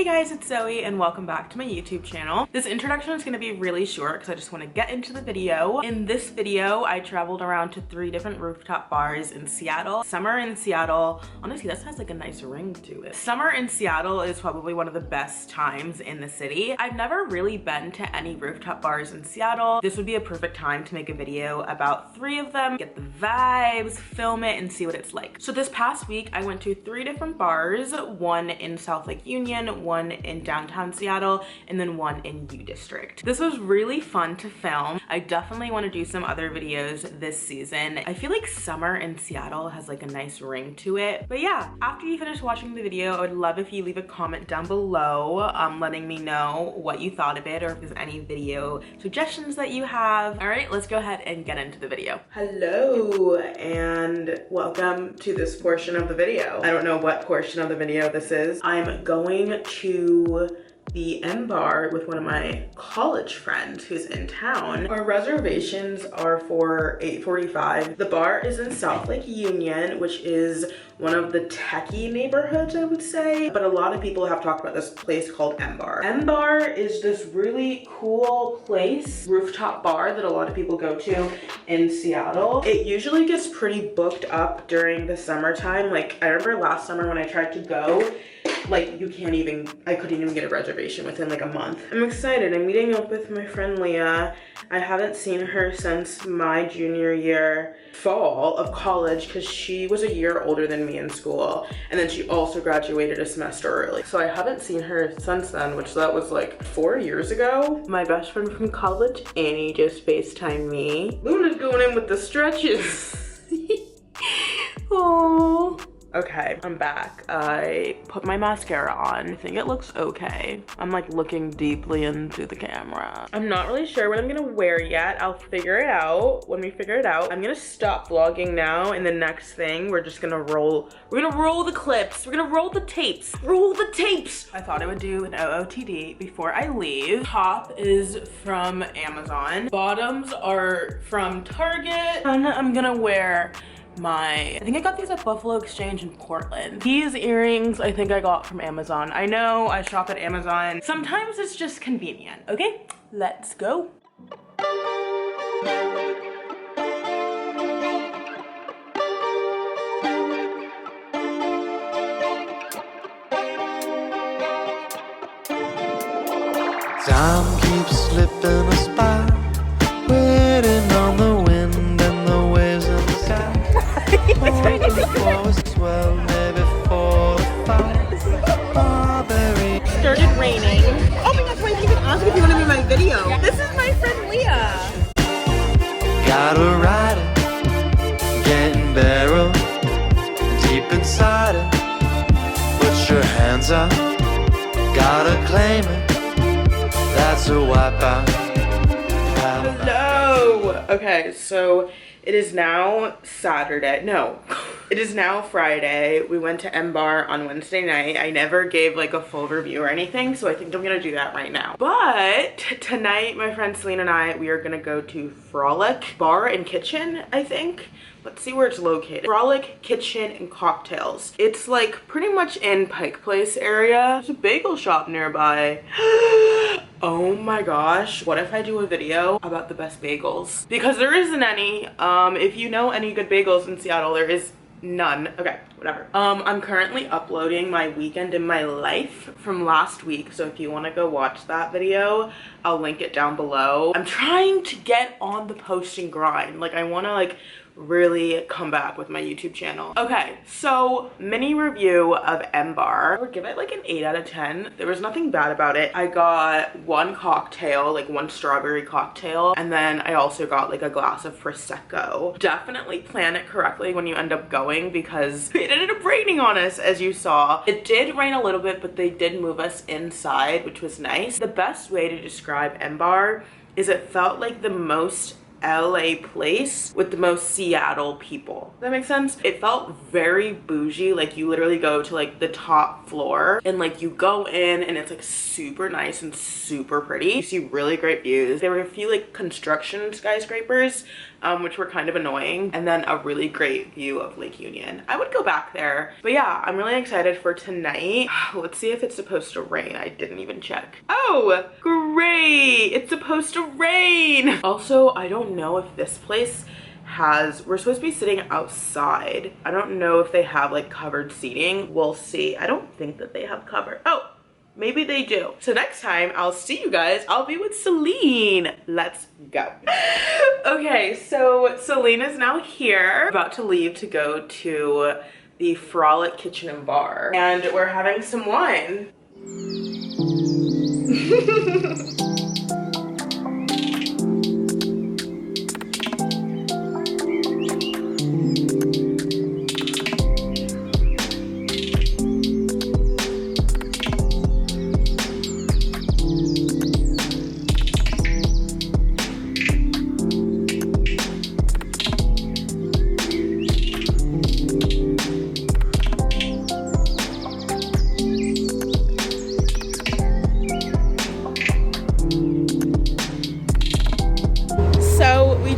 Hey guys, it's Zoe and welcome back to my YouTube channel. This introduction is going to be really short because I just want to get into the video. In this video, I traveled around to 3 different rooftop bars in Seattle. Summer in Seattle, honestly, that has like a nice ring to it. Summer in Seattle is probably one of the best times in the city. I've never really been to any rooftop bars in Seattle. This would be a perfect time to make a video about 3 of them, get the vibes, film it, and see what it's like. So this past week, I went to 3 different bars, one in South Lake Union, one in downtown Seattle, and then one in Udistrict. This was really fun to film. I definitely want to do some other videos this season. I feel like summer in Seattle has like a nice ring to it. But yeah, after you finish watching the video, I would love if you leave a comment down below letting me know what you thought of it or if there's any video suggestions that you have. All right, let's go ahead and get into the video. Hello and welcome to this portion of the video. I don't know what portion of the video this is. I'm going to the Mbar with one of my college friends who's in town. Our reservations are for 8:45. The bar is in South Lake Union, which is one of the techie neighborhoods, I would say. But a lot of people have talked about this place called Mbar. Mbar is this really cool place, rooftop bar that a lot of people go to in Seattle. It usually gets pretty booked up during the summertime. Like I remember last summer when I tried to go, like I couldn't even get a reservation within like a month. I'm excited. I'm meeting up with my friend Leah. I haven't seen her since my junior year fall of college because she was a year older than me in school. And then she also graduated a semester early. So I haven't seen her since then, which that was like 4 years ago. My best friend from college, Annie, just FaceTimed me. Luna's going in with the stretches. Oh. Okay, I'm back. I put my mascara on. I think it looks okay. I'm like looking deeply into the camera. I'm not really sure what I'm gonna wear yet. I'll figure it out when we figure it out. I'm gonna stop vlogging now, and the next thing we're just gonna roll. We're gonna roll the clips. We're gonna roll the tapes. Roll the tapes. I thought I would do an OOTD before I leave. Top is from Amazon. Bottoms are from Target. And I'm gonna wear I think I got these at Buffalo Exchange in Portland. These earrings I think I got from Amazon. I know I shop at Amazon. Sometimes it's just convenient. Okay, let's go. Time keeps slipping us by, waiting on the wind and the waves in the sky. Started raining. Oh my gosh, wait, you can ask if you want to be my video. This is my friend Leah. Gotta ride it, getting barrel deep inside it. Put your hands up, gotta claim it. That's a wipeout. Hello. Okay, so it is now Saturday. No, it is now Friday. We went to Mbar on Wednesday night. I never gave like a full review or anything, so I think I'm gonna do that right now. But tonight, my friend Selena and I, we are gonna go to Frolik Bar and Kitchen, I think. Let's see where it's located. Frolik Kitchen+Cocktails. It's like pretty much in Pike Place area. There's a bagel shop nearby. Oh my gosh. What if I do a video about the best bagels? Because there isn't any. If you know any good bagels in Seattle, there is none. Okay, whatever. I'm currently uploading my weekend in my life from last week. So if you want to go watch that video, I'll link it down below. I'm trying to get on the posting grind. Like I want to like really come back with my YouTube channel. Okay, so mini review of Mbar. I would give it like an 8 out of 10. There was nothing bad about it. I got one cocktail, like one strawberry cocktail, and then I also got like a glass of Prosecco. Definitely plan it correctly when you end up going because it ended up raining on us, as you saw. It did rain a little bit, but they did move us inside, which was nice. The best way to describe Mbar is it felt like the most LA place with the most Seattle people. Does that make sense? It felt very bougie. Like you literally go to like the top floor and like you go in and it's like super nice and super pretty. You see really great views. There were a few like construction skyscrapers, which were kind of annoying, and then a really great view of Lake Union. I would go back there. But yeah, I'm really excited for tonight. Let's see if it's supposed to rain. I didn't even check. Oh, great. It's supposed to rain. Also, I don't know if this place has, we're supposed to be sitting outside. I don't know if they have like covered seating. We'll see. I don't think that they have covered. Oh, maybe they do. So next time I'll see you guys, I'll be with Celine. Let's go. Okay, so Celine is now here, about to leave to go to the Frolik Kitchen and Bar, and we're having some wine.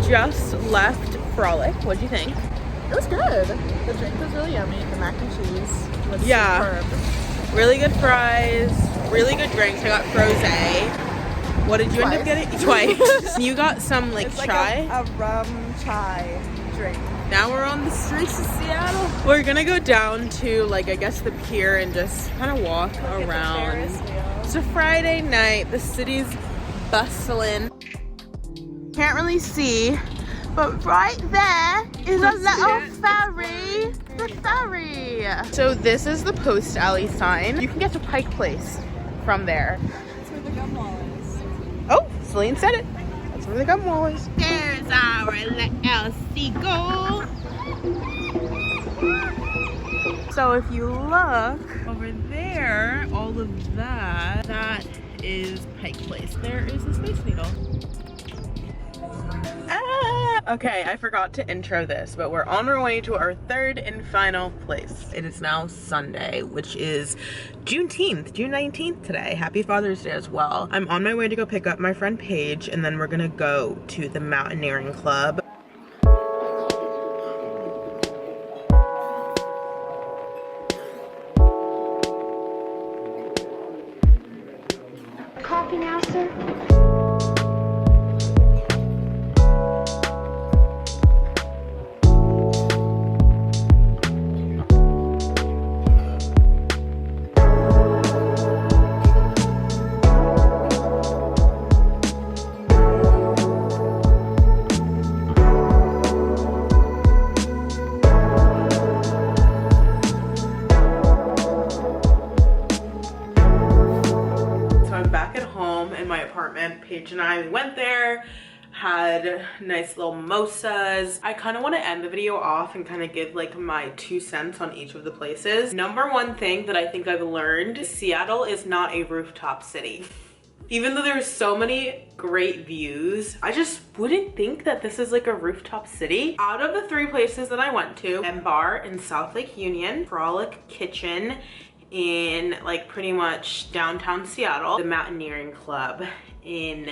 Just left Frolic. What'd you think? It was good. The drink was really yummy. The mac and cheese was superb. Really good fries, really good drinks. I got frosé. What did you end up getting? Twice. You got some like it's chai? Like a rum chai drink. Now we're on the streets of Seattle. We're gonna go down to like, I guess the pier and just kind of walk around. It's a Friday night. The city's bustling. Can't really see, but right there is a little ferry. The ferry. So this is the post alley sign. You can get to Pike Place from there. That's where the gum wall is. Oh, Celine said it. That's where the gum wall is. There's our little seagull. So if you look over there, all of that is Pike Place. There is the Space Needle. Okay, I forgot to intro this, but we're on our way to our third and final place. It is now Sunday, which is June 19th today. Happy Father's Day as well. I'm on my way to go pick up my friend Paige, and then we're gonna go to the Mountaineering Club. Coffee now, sir? Paige and I, we went there, had nice little mimosas. I kind of want to end the video off and kind of give like my 2 cents on each of the places. Number one thing that I think I've learned, Seattle is not a rooftop city. Even though there's so many great views, I just wouldn't think that this is like a rooftop city. Out of the 3 places that I went to, Mbar in South Lake Union, Frolik Kitchen in like pretty much downtown Seattle, the Mountaineering Club in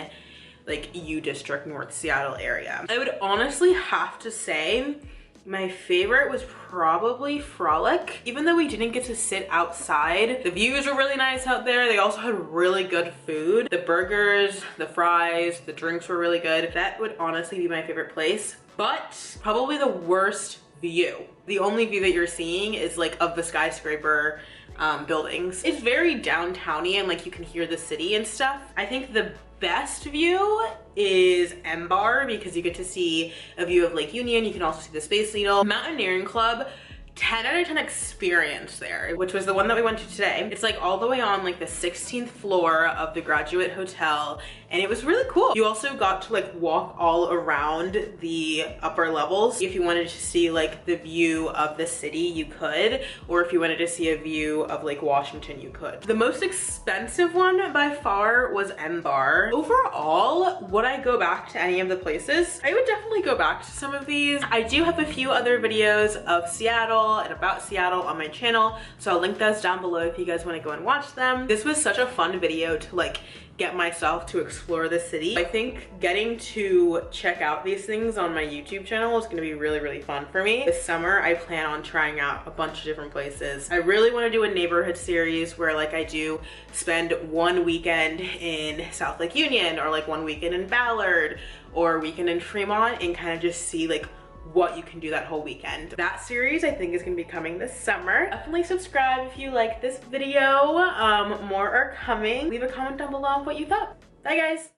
like Udistrict, North Seattle area. I would honestly have to say my favorite was probably Frolic. Even though we didn't get to sit outside, the views were really nice out there. They also had really good food. The burgers, the fries, the drinks were really good. That would honestly be my favorite place, but probably the worst view. The only view that you're seeing is like of the skyscraper buildings. It's very downtowny and like you can hear the city and stuff. I think the best view is Mbar because you get to see a view of Lake Union. You can also see the Space Needle. Mountaineering Club 10 out of 10 experience there, which was the one that we went to today. It's like all the way on like the 16th floor of the Graduate Hotel, and it was really cool. You also got to like walk all around the upper levels. If you wanted to see like the view of the city, you could, or if you wanted to see a view of Lake Washington, you could. The most expensive one by far was Mbar. Overall, would I go back to any of the places? I would definitely go back to some of these. I do have a few other videos of Seattle and about Seattle on my channel, so I'll link those down below if you guys want to go and watch them. This was such a fun video to like get myself to explore the city. I think getting to check out these things on my YouTube channel is gonna be really, really fun for me. This summer, I plan on trying out a bunch of different places. I really wanna do a neighborhood series where like I do spend one weekend in South Lake Union, or like one weekend in Ballard, or a weekend in Fremont, and kind of just see like what you can do that whole weekend. That series I think is gonna be coming this summer. Definitely subscribe if you like this video. More are coming. Leave a comment down below on what you thought. Bye guys.